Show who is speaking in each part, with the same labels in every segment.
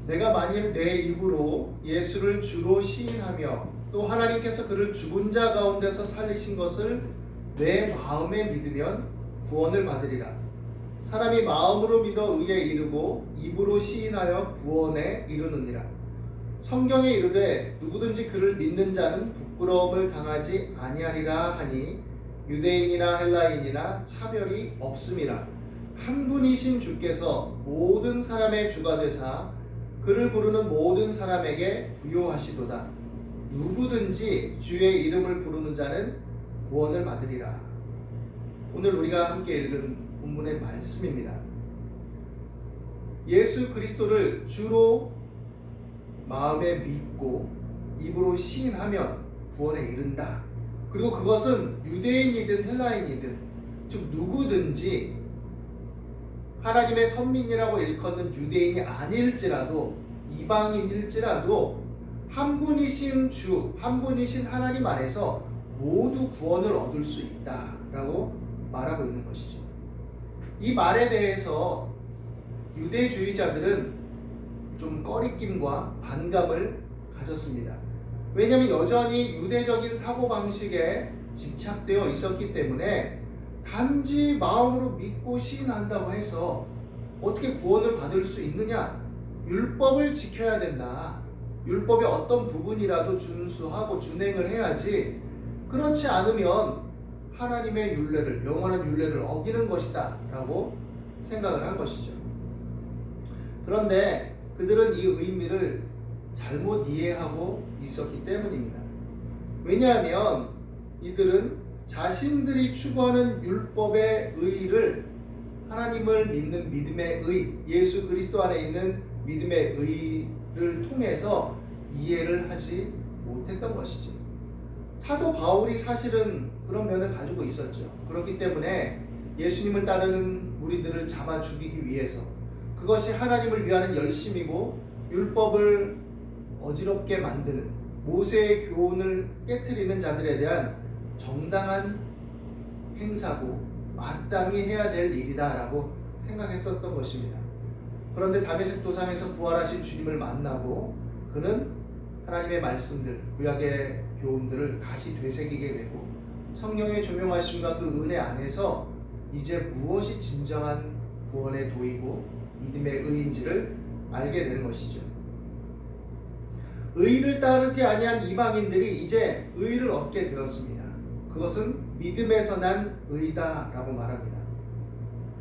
Speaker 1: 내가 만일 내 입으로 예수를 주로 시인하며 또 하나님께서 그를 죽은 자 가운데서 살리신 것을 내 마음에 믿으면 구원을 받으리라. 사람이 마음으로 믿어 의에 이르고 입으로 시인하여 구원에 이르느니라. 성경에 이르되 누구든지 그를 믿는 자는 부끄러움을 당하지 아니하리라 하니 유대인이나 헬라인이나 차별이 없음이라. 한 분이신 주께서 모든 사람의 주가 되사 그를 부르는 모든 사람에게 부요하시도다. 누구든지 주의 이름을 부르는 자는 구원을 받으리라. 오늘 우리가 함께 읽은 본문의 말씀입니다. 예수 그리스도를 주로 마음에 믿고 입으로 시인하면 구원에 이른다. 그리고 그것은 유대인이든 헬라인이든 즉 누구든지 하나님의 선민이라고 일컫는 유대인이 아닐지라도 이방인일지라도 한 분이신 주, 한 분이신 하나님 안에서 모두 구원을 얻을 수 있다라고 말하고 있는 것이죠. 이 말에 대해서 유대주의자들은 좀 꺼리낌과 반감을 가졌습니다. 왜냐하면 여전히 유대적인 사고방식에 집착되어 있었기 때문에 단지 마음으로 믿고 시인한다고 해서 어떻게 구원을 받을 수 있느냐? 율법을 지켜야 된다. 율법의 어떤 부분이라도 준수하고 준행을 해야지 그렇지 않으면 하나님의 율례를, 영원한 율례를 어기는 것이다 라고 생각을 한 것이죠. 그런데 그들은 이 의미를 잘못 이해하고 있었기 때문입니다. 왜냐하면 이들은 자신들이 추구하는 율법의 의를 하나님을 믿는 믿음의 의, 예수 그리스도 안에 있는 믿음의 의를 통해서 이해를 하지 못했던 것이죠. 사도 바울이 사실은 그런 면을 가지고 있었죠. 그렇기 때문에 예수님을 따르는 무리들을 잡아 죽이기 위해서 그것이 하나님을 위하는 열심이고 율법을 어지럽게 만드는 모세의 교훈을 깨트리는 자들에 대한 정당한 행사고 마땅히 해야 될 일이다라고 생각했었던 것입니다. 그런데 다메섹 도상에서 부활하신 주님을 만나고 그는 하나님의 말씀들, 구약의 교훈들을 다시 되새기게 되고 성령의 조명하심과 그 은혜 안에서 이제 무엇이 진정한 구원의 도이고 믿음의 의인지를 알게 되는 것이죠. 의를 따르지 아니한 이방인들이 이제 의를 얻게 되었습니다. 그것은 믿음에서 난 의다라고 말합니다.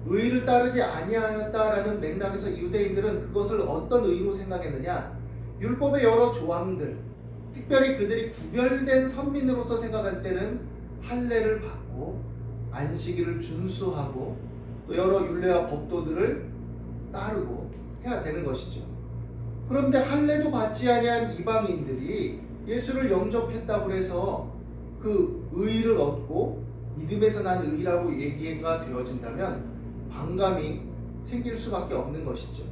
Speaker 1: 의를 따르지 아니하였다라는 맥락에서 유대인들은 그것을 어떤 의로 생각했느냐? 율법의 여러 조항들, 특별히 그들이 구별된 선민으로서 생각할 때는 할례를 받고 안식일을 준수하고 또 여러 율례와 법도들을 따르고 해야 되는 것이죠. 그런데 할례도 받지 아니한 이방인들이 예수를 영접했다고 해서 그 의를 얻고 믿음에서 난 의라고 얘기가 되어진다면 반감이 생길 수밖에 없는 것이죠.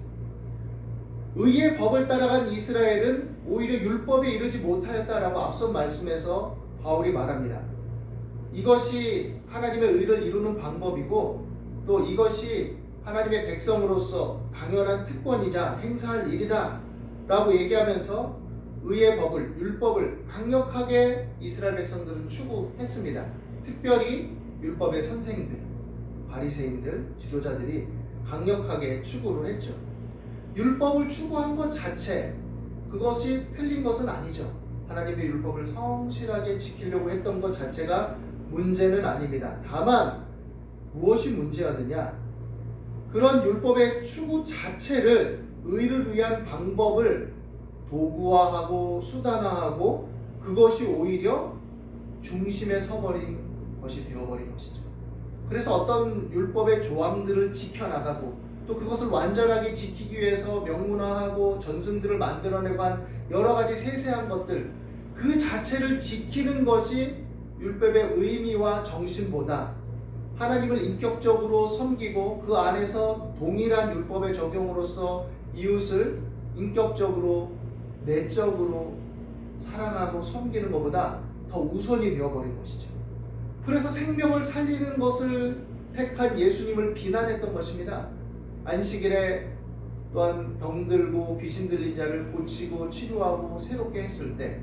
Speaker 1: 의의 법을 따라간 이스라엘은 오히려 율법에 이르지 못하였다라고 앞선 말씀에서 바울이 말합니다. 이것이 하나님의 의를 이루는 방법이고 또 이것이 하나님의 백성으로서 당연한 특권이자 행사할 일이다 라고 얘기하면서 의의 법을, 율법을 강력하게 이스라엘 백성들은 추구했습니다. 특별히 율법의 선생들, 바리새인들, 지도자들이 강력하게 추구를 했죠. 율법을 추구한 것 자체, 그것이 틀린 것은 아니죠. 하나님의 율법을 성실하게 지키려고 했던 것 자체가 문제는 아닙니다. 다만 무엇이 문제였느냐? 그런 율법의 추구 자체를 의를 위한 방법을 도구화하고 수단화하고 그것이 오히려 중심에 서버린 것이 되어버린 것이죠. 그래서 어떤 율법의 조항들을 지켜나가고 또 그것을 완전하게 지키기 위해서 명문화하고 전승들을 만들어내고 한 여러 가지 세세한 것들, 그 자체를 지키는 것이 율법의 의미와 정신보다 하나님을 인격적으로 섬기고 그 안에서 동일한 율법의 적용으로서 이웃을 인격적으로 내적으로 사랑하고 섬기는 것보다 더 우선이 되어버린 것이죠. 그래서 생명을 살리는 것을 택한 예수님을 비난했던 것입니다. 안식일에 또한 병들고 귀신 들린 자를 고치고 치료하고 새롭게 했을 때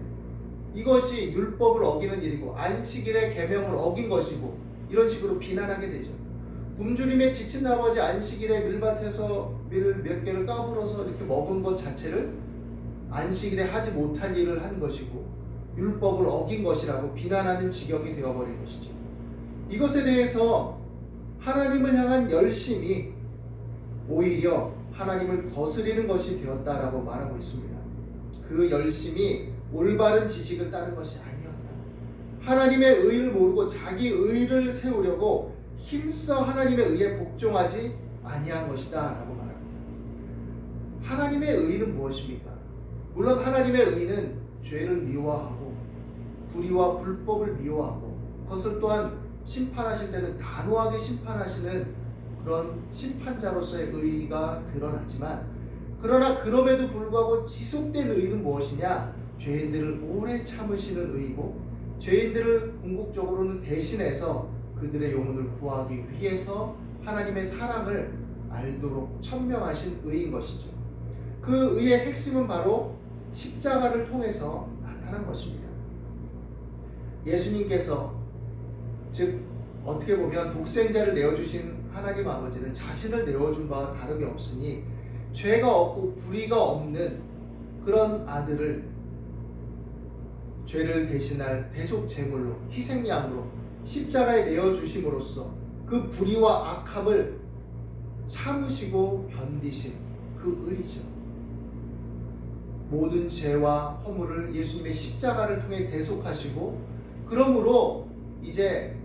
Speaker 1: 이것이 율법을 어기는 일이고 안식일의 계명을 어긴 것이고 이런 식으로 비난하게 되죠. 굶주림에 지친 나머지 안식일에 밀밭에서 밀 몇 개를 까불어서 이렇게 먹은 것 자체를 안식일에 하지 못할 일을 한 것이고 율법을 어긴 것이라고 비난하는 지경이 되어버린 것이죠. 이것에 대해서 하나님을 향한 열심이 오히려 하나님을 거스리는 것이 되었다라고 말하고 있습니다. 그 열심이 올바른 지식을 따른 것이 아니었다. 하나님의 의를 모르고 자기 의를 세우려고 힘써 하나님의 의에 복종하지 아니한 것이다 라고 말합니다. 하나님의 의는 무엇입니까? 물론 하나님의 의는 죄를 미워하고 불의와 불법을 미워하고 그것을 또한 심판하실 때는 단호하게 심판하시는 그런 심판자로서의 의가 드러나지만 그러나 그럼에도 불구하고 지속된 의는 무엇이냐? 죄인들을 오래 참으시는 의이고 죄인들을 궁극적으로는 대신해서 그들의 영혼을 구하기 위해서 하나님의 사랑을 알도록 천명하신 의인 것이죠. 그 의의 핵심은 바로 십자가를 통해서 나타난 것입니다. 예수님께서 즉 어떻게 보면 독생자를 내어주신 하나님 아버지는 자신을 내어준 바와 다름이 없으니 죄가 없고 불의가 없는 그런 아들을 죄를 대신할 대속 제물로 희생양으로 십자가에 내어주심으로써 그 불의와 악함을 참으시고 견디신 그 의죠. 모든 죄와 허물을 예수님의 십자가를 통해 대속하시고 그러므로 이제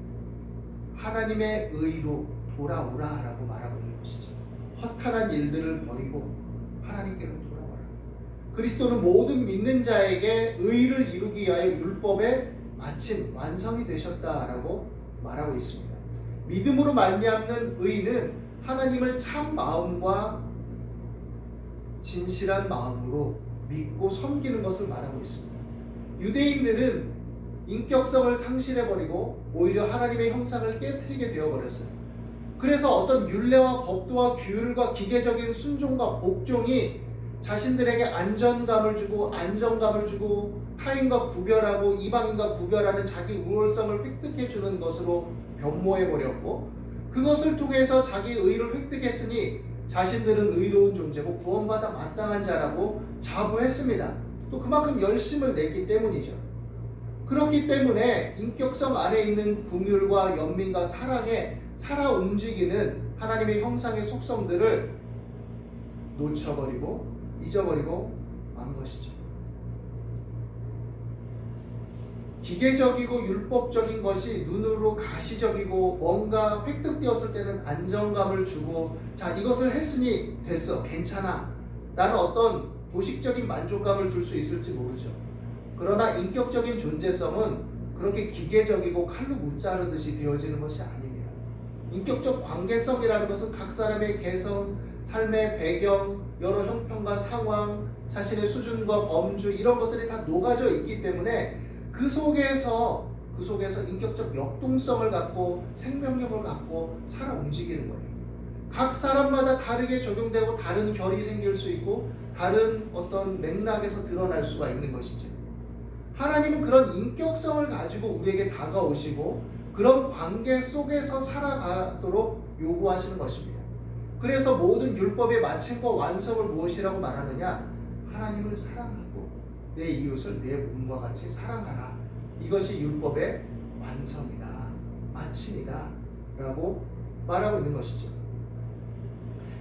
Speaker 1: 하나님의 의로 돌아오라라고 말하고 있는 것이죠. 허탄한 일들을 버리고 하나님께로 돌아오라. 그리스도는 모든 믿는 자에게 의를 이루기 위하여 율법의 마침 완성이 되셨다라고 말하고 있습니다. 믿음으로 말미암는 의는 하나님을 참 마음과 진실한 마음으로 믿고 섬기는 것을 말하고 있습니다. 유대인들은 인격성을 상실해버리고 오히려 하나님의 형상을 깨트리게 되어버렸어요. 그래서 어떤 율례와 법도와 규율과 기계적인 순종과 복종이 자신들에게 안전감을 주고 안정감을 주고 타인과 구별하고 이방인과 구별하는 자기 우월성을 획득해주는 것으로 변모해버렸고 그것을 통해서 자기 의를 획득했으니 자신들은 의로운 존재고 구원받아 마땅한 자라고 자부했습니다. 또 그만큼 열심을 냈기 때문이죠. 그렇기 때문에 인격성 안에 있는 긍휼과 연민과 사랑에 살아 움직이는 하나님의 형상의 속성들을 놓쳐버리고 잊어버리고 만 것이죠. 기계적이고 율법적인 것이 눈으로 가시적이고 뭔가 획득되었을 때는 안정감을 주고 자 이것을 했으니 됐어 괜찮아 라는 어떤 도식적인 만족감을 줄 수 있을지 모르죠. 그러나 인격적인 존재성은 그렇게 기계적이고 칼로 무자르듯이 되어지는 것이 아닙니다. 인격적 관계성이라는 것은 각 사람의 개성, 삶의 배경, 여러 형편과 상황, 자신의 수준과 범주 이런 것들이 다 녹아져 있기 때문에 그 속에서 인격적 역동성을 갖고 생명력을 갖고 살아 움직이는 거예요. 각 사람마다 다르게 적용되고 다른 결이 생길 수 있고 다른 어떤 맥락에서 드러날 수가 있는 것이죠. 하나님은 그런 인격성을 가지고 우리에게 다가오시고 그런 관계 속에서 살아가도록 요구하시는 것입니다. 그래서 모든 율법의 마침과 완성을 무엇이라고 말하느냐? 하나님을 사랑하고 내 이웃을 내 몸과 같이 사랑하라. 이것이 율법의 완성이다. 마침이다. 라고 말하고 있는 것이죠.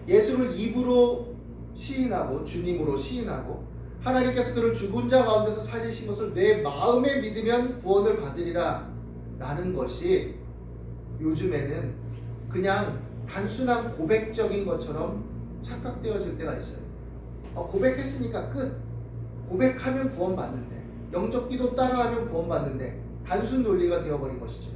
Speaker 1: 예수를 입으로 시인하고 주님으로 시인하고 하나님께서 그를 죽은 자 가운데서 살리신 것을 내 마음에 믿으면 구원을 받으리라 라는 것이 요즘에는 그냥 단순한 고백적인 것처럼 착각되어질 때가 있어요. 고백했으니까 끝. 고백하면 구원받는데 영적 기도 따라하면 구원받는데 단순 논리가 되어버린 것이죠.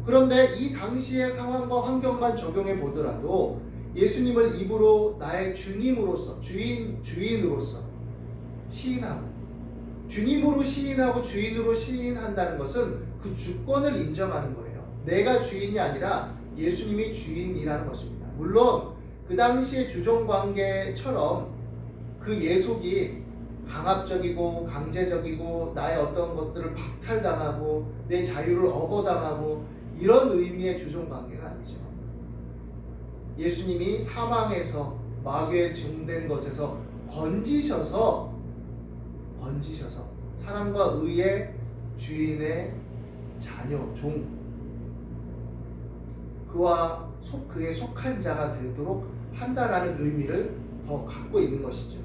Speaker 1: 그런데 이 당시의 상황과 환경만 적용해 보더라도 예수님을 입으로 나의 주님으로서 주인으로서 시인하고 주님으로 시인하고 주인으로 시인한다는 것은 그 주권을 인정하는 거예요. 내가 주인이 아니라 예수님이 주인이라는 것입니다. 물론 그 당시의 주종관계처럼 그 예속이 강압적이고 강제적이고 나의 어떤 것들을 박탈당하고 내 자유를 억어당하고 이런 의미의 주종관계가 아니죠. 예수님이 사망에서 마귀에 종된 것에서 건지셔서 사랑과 의의 주인의 자녀, 종, 그에 속한 자가 되도록 한다라는 의미를 더 갖고 있는 것이죠.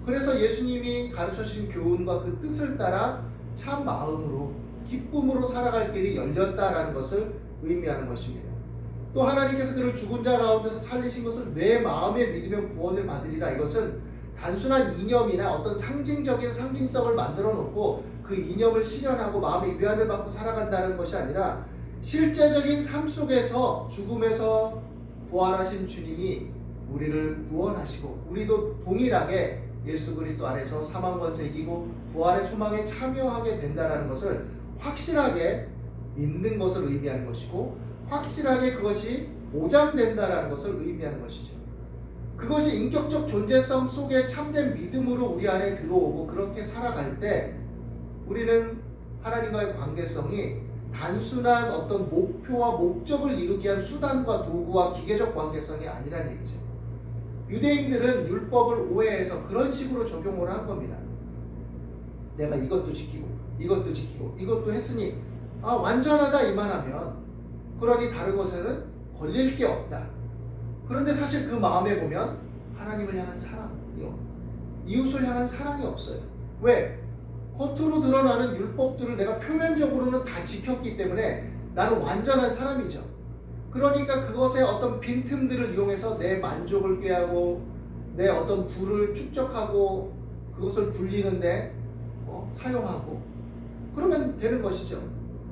Speaker 1: 그래서 예수님이 가르쳐 주신 교훈과 그 뜻을 따라 참 마음으로 기쁨으로 살아갈 길이 열렸다라는 것을 의미하는 것입니다. 또 하나님께서 그를 죽은 자 가운데서 살리신 것을 내 마음에 믿으면 구원을 받으리라. 이것은 단순한 이념이나 어떤 상징적인 상징성을 만들어 놓고 그 이념을 실현하고 마음의 위안을 받고 살아간다는 것이 아니라 실제적인 삶 속에서 죽음에서 부활하신 주님이 우리를 구원하시고 우리도 동일하게 예수 그리스도 안에서 사망 권세 이기고 부활의 소망에 참여하게 된다는 것을 확실하게 믿는 것을 의미하는 것이고 확실하게 그것이 보장된다는 것을 의미하는 것이죠. 그것이 인격적 존재성 속에 참된 믿음으로 우리 안에 들어오고 그렇게 살아갈 때 우리는 하나님과의 관계성이 단순한 어떤 목표와 목적을 이루기 위한 수단과 도구와 기계적 관계성이 아니란 얘기죠. 유대인들은 율법을 오해해서 그런 식으로 적용을 한 겁니다. 내가 이것도 지키고 이것도 했으니 완전하다 이만하면 그러니 다른 것에는 걸릴 게 없다. 그런데 사실 그 마음에 보면 하나님을 향한 사랑이요, 이웃을 향한 사랑이 없어요. 왜? 겉으로 드러나는 율법들을 내가 표면적으로는 다 지켰기 때문에 나는 완전한 사람이죠. 그러니까 그것의 어떤 빈틈들을 이용해서 내 만족을 꾀하고 내 어떤 부를 축적하고 그것을 불리는데 사용하고 그러면 되는 것이죠.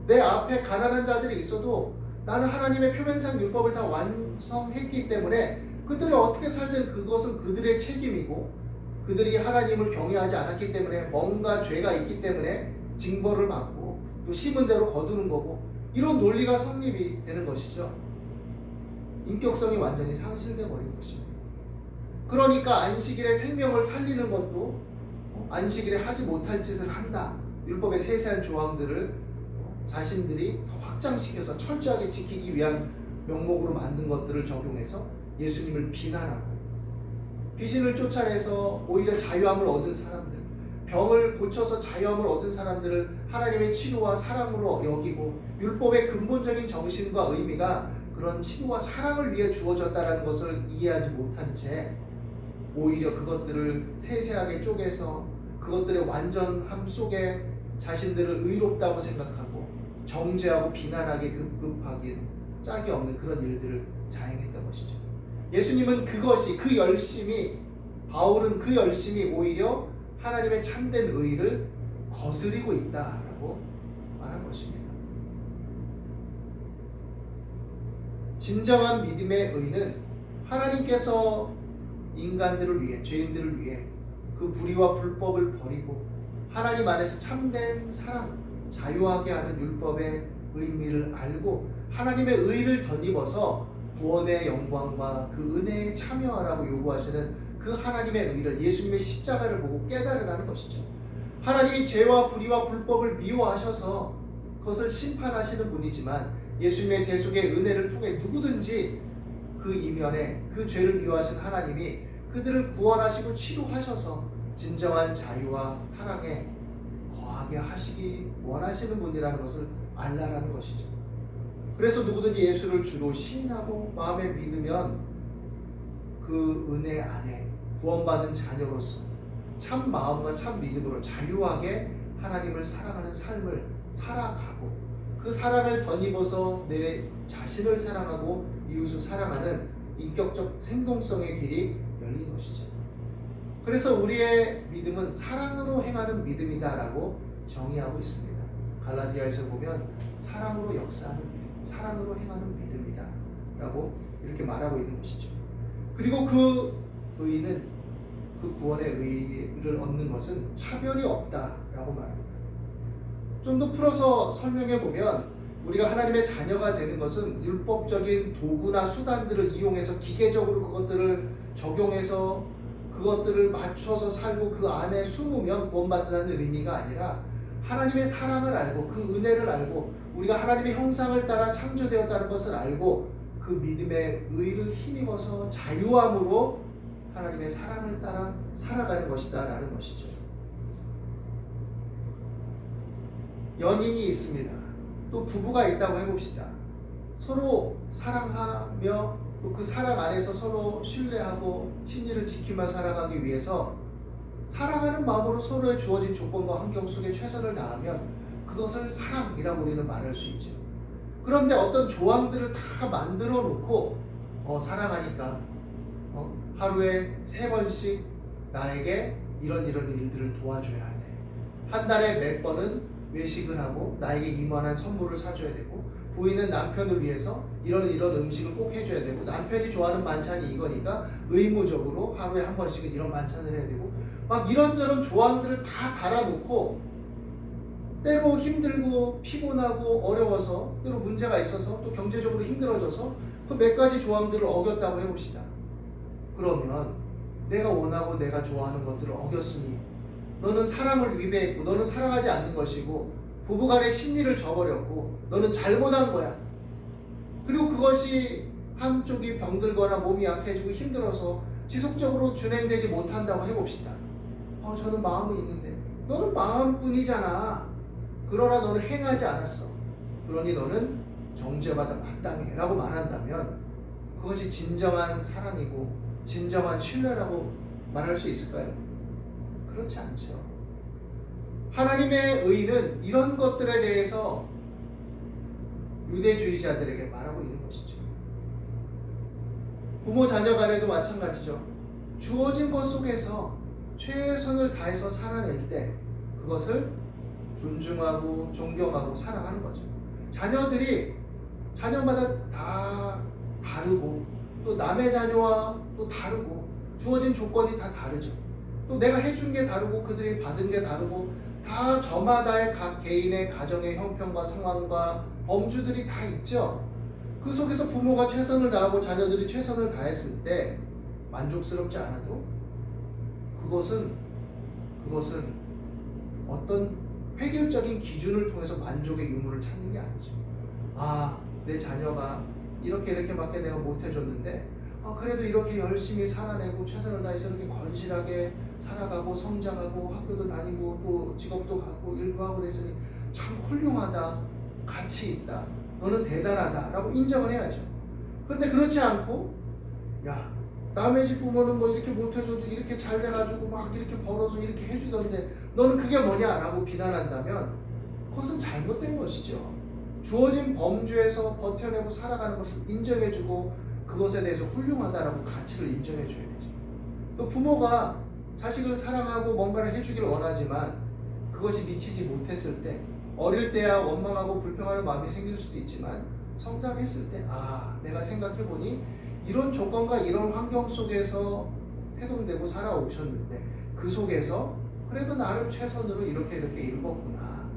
Speaker 1: 내 앞에 가난한 자들이 있어도 나는 하나님의 표면상 율법을 다 완성했기 때문에 그들이 어떻게 살든 그것은 그들의 책임이고 그들이 하나님을 경외하지 않았기 때문에 뭔가 죄가 있기 때문에 징벌을 받고 또 심은 대로 거두는 거고 이런 논리가 성립이 되는 것이죠. 인격성이 완전히 상실되어 버린 것입니다. 그러니까 안식일에 생명을 살리는 것도 안식일에 하지 못할 짓을 한다. 율법의 세세한 조항들을 자신들이 더 확장시켜서 철저하게 지키기 위한 명목으로 만든 것들을 적용해서 예수님을 비난하고 귀신을 쫓아내서 오히려 자유함을 얻은 사람들, 병을 고쳐서 자유함을 얻은 사람들을 하나님의 치료와 사랑으로 여기고 율법의 근본적인 정신과 의미가 그런 치료와 사랑을 위해 주어졌다는 것을 이해하지 못한 채 오히려 그것들을 세세하게 쪼개서 그것들의 완전함 속에 자신들을 의롭다고 생각하고 정죄하고 비난하게 급급하게 짝이 없는 그런 일들을 자행했던 것이죠. 예수님은 그 열심이, 바울은 그 열심이 오히려 하나님의 참된 의를 거스리고 있다라고 말한 것입니다. 진정한 믿음의 의는 하나님께서 인간들을 위해, 죄인들을 위해 그 불의와 불법을 버리고 하나님 안에서 참된 사랑, 자유하게 하는 율법의 의미를 알고 하나님의 의를 덧입어서 구원의 영광과 그 은혜에 참여하라고 요구하시는 그 하나님의 의를 예수님의 십자가를 보고 깨달으라는 것이죠. 하나님이 죄와 불의와 불법을 미워하셔서 그것을 심판하시는 분이지만 예수님의 대속의 은혜를 통해 누구든지 그 이면에 그 죄를 미워하신 하나님이 그들을 구원하시고 치료하셔서 진정한 자유와 사랑에 거하게 하시기 원하시는 분이라는 것을 알라라는 것이죠. 그래서 누구든지 예수를 주로 시인하고 마음에 믿으면 그 은혜 안에 구원받은 자녀로서 참 마음과 참 믿음으로 자유하게 하나님을 사랑하는 삶을 살아가고 그 사랑을 덧입어서 내 자신을 사랑하고 이웃을 사랑하는 인격적 생동성의 길이 열린 것이죠. 그래서 우리의 믿음은 사랑으로 행하는 믿음이다라고 정의하고 있습니다. 갈라디아에서 보면 사랑으로 역사하는 믿음, 사랑으로 행하는 믿음이다 라고 이렇게 말하고 있는 것이죠. 그리고 그 의는, 그 구원의 의를 얻는 것은 차별이 없다라고 말합니다. 좀 더 풀어서 설명해 보면 우리가 하나님의 자녀가 되는 것은 율법적인 도구나 수단들을 이용해서 기계적으로 그것들을 적용해서 그것들을 맞춰서 살고 그 안에 숨으면 구원받는다는 의미가 아니라 하나님의 사랑을 알고 그 은혜를 알고 우리가 하나님의 형상을 따라 창조되었다는 것을 알고 그 믿음의 의를 힘입어서 자유함으로 하나님의 사랑을 따라 살아가는 것이다 라는 것이죠. 연인이 있습니다. 또 부부가 있다고 해봅시다. 서로 사랑하며 또 그 사랑 안에서 서로 신뢰하고 신의를 지키며 살아가기 위해서 사랑하는 마음으로 서로의 주어진 조건과 환경 속에 최선을 다하면 그것을 사랑이라고 우리는 말할 수 있죠. 그런데 어떤 조항들을 다 만들어 놓고 사랑하니까 하루에 3번씩 나에게 이런 일들을 도와줘야 돼. 한 달에 몇 번은 외식을 하고 나에게 이만한 선물을 사줘야 되고 부인은 남편을 위해서 이런 음식을 꼭 해줘야 되고 남편이 좋아하는 반찬이 이거니까 의무적으로 하루에 한 번씩은 이런 반찬을 해야 되고 막 이런저런 조항들을 다 달아놓고 때로 힘들고 피곤하고 어려워서 때로 문제가 있어서 또 경제적으로 힘들어져서 그 몇 가지 조항들을 어겼다고 해봅시다. 그러면 내가 원하고 내가 좋아하는 것들을 어겼으니 너는 사랑을 위배했고 너는 사랑하지 않는 것이고 부부간의 신의를 저버렸고 너는 잘못한 거야. 그리고 그것이 한쪽이 병들거나 몸이 약해지고 힘들어서 지속적으로 진행되지 못한다고 해봅시다. 저는 마음이 있는데 너는 마음뿐이잖아. 그러나 너는 행하지 않았어. 그러니 너는 정죄받아 마땅해 라고 말한다면 그것이 진정한 사랑이고 진정한 신뢰라고 말할 수 있을까요? 그렇지 않죠. 하나님의 의는 이런 것들에 대해서 유대주의자들에게 말하고 있는 것이죠. 부모 자녀 간에도 마찬가지죠. 주어진 것 속에서 최선을 다해서 살아낼 때 그것을 존중하고 존경하고 사랑하는 거죠. 자녀들이 자녀마다 다 다르고 또 남의 자녀와 또 다르고 주어진 조건이 다 다르죠. 또 내가 해준 게 다르고 그들이 받은 게 다르고 다 저마다의 각 개인의 가정의 형편과 상황과 범주들이 다 있죠. 그 속에서 부모가 최선을 다하고 자녀들이 최선을 다했을 때 만족스럽지 않아도 그것은 어떤 획일적인 기준을 통해서 만족의 유무를 찾는 게 아니죠. 내 자녀가 이렇게밖에 내가 못 해줬는데 그래도 이렇게 열심히 살아내고 최선을 다해서 이렇게 건실하게 살아가고 성장하고 학교도 다니고 또 직업도 갖고 일도 하고 그랬으니 참 훌륭하다. 가치 있다. 너는 대단하다 라고 인정을 해야죠. 그런데 그렇지 않고 남의 집 부모는 뭐 이렇게 못해줘도 이렇게 잘 돼가지고 막 이렇게 벌어서 이렇게 해주던데 너는 그게 뭐냐 라고 비난한다면 그것은 잘못된 것이죠. 주어진 범주에서 버텨내고 살아가는 것을 인정해주고 그것에 대해서 훌륭하다라고 가치를 인정해줘야 되죠. 또 부모가 자식을 사랑하고 뭔가를 해주기를 원하지만 그것이 미치지 못했을 때 어릴 때야 원망하고 불평하는 마음이 생길 수도 있지만 성장했을 때 내가 생각해보니 이런 조건과 이런 환경 속에서 태동되고 살아오셨는데 그 속에서 그래도 나름 최선으로 이렇게 읽었구나.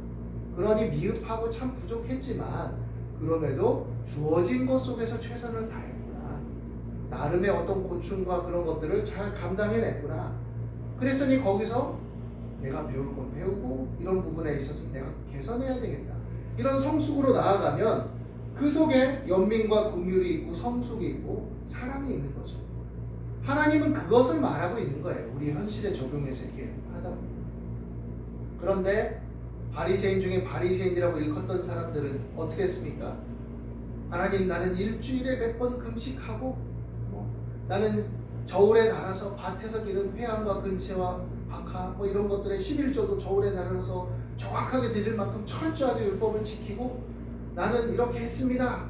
Speaker 1: 그러니 미흡하고 참 부족했지만 그럼에도 주어진 것 속에서 최선을 다했구나. 나름의 어떤 고충과 그런 것들을 잘 감당해냈구나. 그랬으니 거기서 내가 배울 건 배우고 이런 부분에 있어서 내가 개선해야 되겠다. 이런 성숙으로 나아가면 그 속에 연민과 긍휼이 있고 성숙이 있고 사랑이 있는 거죠. 하나님은 그것을 말하고 있는 거예요. 우리 현실에 적용해서 이렇게 하다 보면. 그런데 바리새인 중에 바리새인이라고 일컫던 사람들은 어떻게 했습니까? 하나님, 나는 일주일에 몇 번 금식하고 나는 저울에 달아서 밭에서 기른 회양과 근채와 박하 이런 것들의 11조도 저울에 달아서 정확하게 드릴 만큼 철저하게 율법을 지키고 나는 이렇게 했습니다.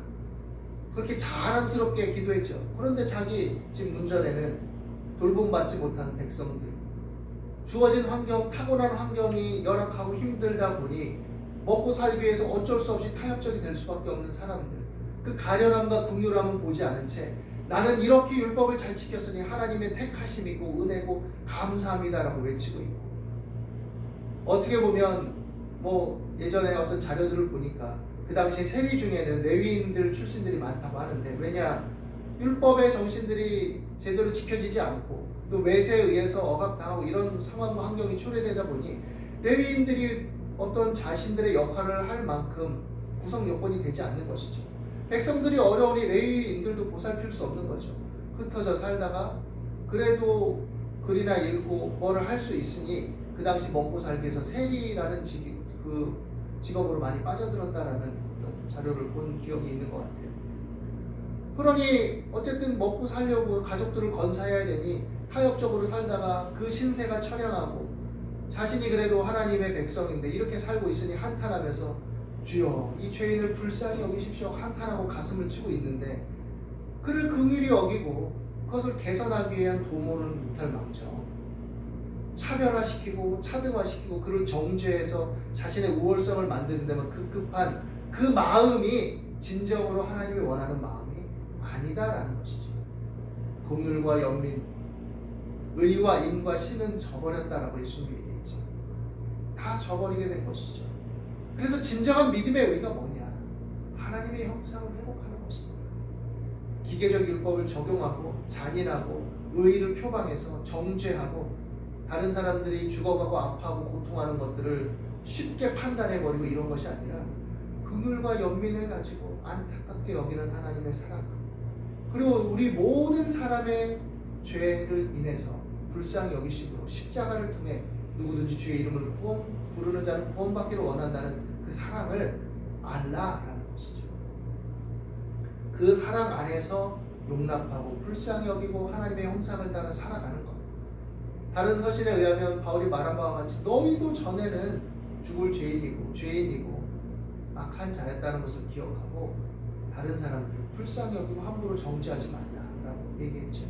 Speaker 1: 그렇게 자랑스럽게 기도했죠. 그런데 자기 집 문전에는 돌봄받지 못한 백성들, 주어진 환경, 타고난 환경이 열악하고 힘들다 보니 먹고 살기 위해서 어쩔 수 없이 타협적이 될 수밖에 없는 사람들, 그 가련함과 긍휼함은 보지 않은 채 나는 이렇게 율법을 잘 지켰으니 하나님의 택하심이고 은혜고 감사합니다라고 외치고 있고, 어떻게 보면 예전에 어떤 자료들을 보니까 그 당시 세리 중에는 레위인들 출신들이 많다고 하는데, 왜냐 율법의 정신들이 제대로 지켜지지 않고 또 외세에 의해서 억압당하고 이런 상황과 환경이 초래되다 보니 레위인들이 어떤 자신들의 역할을 할 만큼 구성 여건이 되지 않는 것이죠. 백성들이 어려우니 레위인들도 보살필 수 없는 거죠. 흩어져 살다가 그래도 글이나 읽고 뭐를 할 수 있으니 그 당시 먹고 살기 위해서 세리라는 직업으로 많이 빠져들었다라는 어떤 자료를 본 기억이 있는 것 같아요. 그러니 어쨌든 먹고 살려고 가족들을 건사해야 되니 타협적으로 살다가 그 신세가 처량하고 자신이 그래도 하나님의 백성인데 이렇게 살고 있으니 한탄하면서 주여 이 죄인을 불쌍히 여기십시오 한탄하고 가슴을 치고 있는데, 그를 긍휼히 여기고 그것을 개선하기 위한 도모는 못할 망정 차별화시키고 차등화시키고 그를 정죄해서 자신의 우월성을 만드는 데만 급급한 그 마음이 진정으로 하나님이 원하는 마음이 아니다라는 것이죠. 긍휼과 연민, 의와 인과 신은 저버렸다라고 예수님이 얘기했죠. 다 저버리게 된 것이죠. 그래서 진정한 믿음의 의가 뭐냐? 하나님의 형상을 회복하는 것입니다. 기계적 율법을 적용하고 잔인하고 의를 표방해서 정죄하고 다른 사람들이 죽어가고 아파하고 고통하는 것들을 쉽게 판단해버리고 이런 것이 아니라 긍휼과 연민을 가지고 안타깝게 여기는 하나님의 사랑, 그리고 우리 모든 사람의 죄를 인해서 불쌍히 여기심으로 십자가를 통해 누구든지 주의 이름을 부르는 자는 구원받기를 원한다는 그 사랑을 알라라는 것이죠. 그 사랑 안에서 용납하고 불쌍히 여기고 하나님의 형상을 따라 살아가는 것. 다른 서신에 의하면 바울이 말한 바와 같이 너희도 전에는 죽을 죄인이고 악한 자였다는 것을 기억하고 다른 사람들을 불쌍히 여기고 함부로 정죄하지 말라라고 얘기했죠.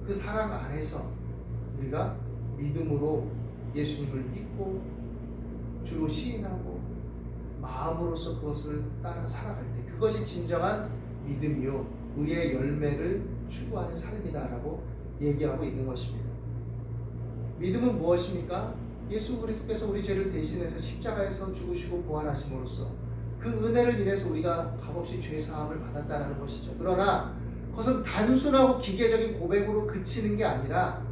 Speaker 1: 그 사랑 안에서 우리가 믿음으로 예수님을 믿고 주로 시인하고 마음으로서 그것을 따라 살아갈 때 그것이 진정한 믿음이요 의의 열매를 추구하는 삶이다라고 얘기하고 있는 것입니다. 믿음은 무엇입니까? 예수 그리스도께서 우리 죄를 대신해서 십자가에서 죽으시고 부활하심으로써 그 은혜를 인해서 우리가 값없이 죄 사함을 받았다는 것이죠. 그러나 그것은 단순하고 기계적인 고백으로 그치는 게 아니라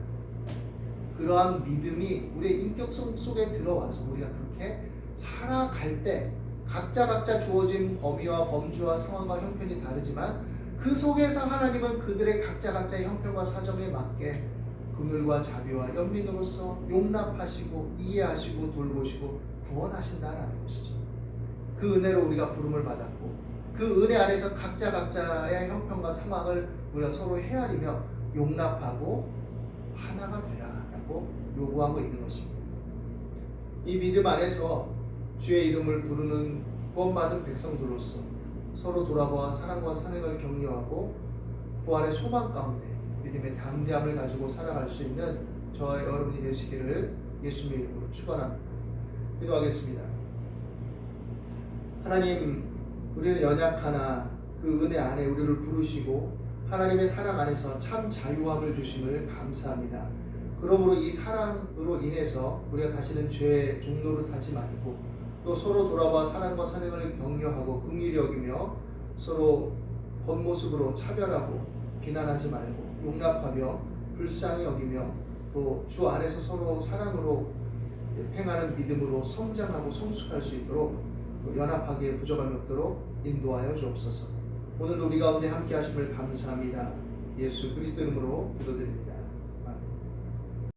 Speaker 1: 그러한 믿음이 우리의 인격성 속에 들어와서 우리가 그렇게 살아갈 때 각자 주어진 범위와 범주와 상황과 형편이 다르지만 그 속에서 하나님은 그들의 각자의 형편과 사정에 맞게 긍휼과 자비와 연민으로서 용납하시고 이해하시고 돌보시고 구원하신다라는 것이죠. 그 은혜로 우리가 부름을 받았고 그 은혜 안에서 각자의 형편과 상황을 우리가 서로 헤아리며 용납하고 하나가 되라라고 요구하고 있는 것입니다. 이 믿음 안에서 주의 이름을 부르는 구원받은 백성들로서 서로 돌아보아 사랑과 선행을 격려하고 부활의 소망 가운데 믿음의 담대함을 가지고 살아갈 수 있는 저와 여러분이 되시기를 예수님의 이름으로 축원합니다. 기도하겠습니다. 하나님, 우리는 연약하나 그 은혜 안에 우리를 부르시고 하나님의 사랑 안에서 참 자유함을 주심을 감사합니다. 그러므로 이 사랑으로 인해서 우리가 다시는 죄의 종노릇 하지 말고 또 서로 돌아봐 사랑과 선행을 격려하고 긍휼히 여기며 서로 겉모습으로 차별하고 비난하지 말고 용납하며 불쌍히 여기며 또 주 안에서 서로 사랑으로 행하는 믿음으로 성장하고 성숙할 수 있도록 연합하기에 부족함이 없도록 인도하여 주옵소서. 오늘도 우리 가운데 함께 하심을 감사합니다. 예수 그리스도 이름으로 기도드립니다.